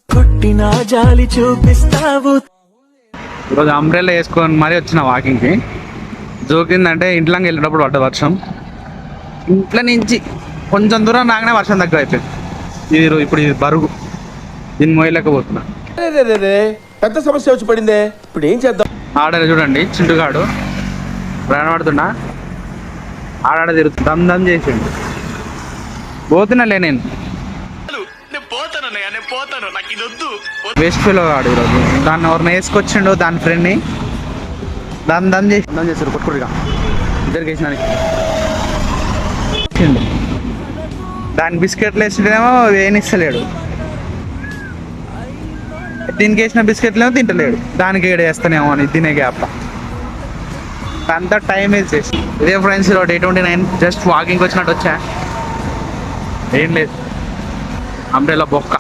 కొట్టినా జాలి చూపిస్తావు. ఈరోజు అంబ్రెల్లా వేసుకొని మరీ వచ్చిన వాకింగ్కి. జోకిందంటే ఇంట్లోకి వెళ్ళేటప్పుడు పడ్డ వర్షం. ఇంట్లో నుంచి కొంచెం దూరం రాగానే వర్షం తక్కువ అయిపోయింది. ఇప్పుడు ఇది బరువు, దీన్ని మోయలేకపోతున్నా. పెద్ద సమస్య వచ్చి పడిందే, ఇప్పుడు ఏం చేద్దాం? ఆడ చూడండి చింటుగాడు ప్రయాణపడుతున్నా, ఆడాడ తిరుగుతుంది, దమ్ దమ్ చేసిండు. పోతున్నాలే నేను, వేస్ట్ ఫీల్ కాడు ఈరోజు. దాన్ని ఎవరిని వేసుకొచ్చిండు, దాని ఫ్రెండ్ని దమ్ దమ్ చేసారు కొట్టుకుడిగా ఇద్దరికి వేసినానికి. దాని బిస్కెట్లు వేసిండేమో వేయనిస్తలేడు, దీనికి వేసిన బిస్కెట్లు ఏమో తింటలేడు. దానికి ఏడు వేస్తానేమో అని తినే గ్యాప్ అంతా టైం వేస్ట్ చేసి. ఇదే ఫ్రెండ్స్ Day 29 జస్ట్ వాకింగ్ వచ్చినట్టు వచ్చా, ఏం లేదు. అంబ్రెల్లా బొక్క.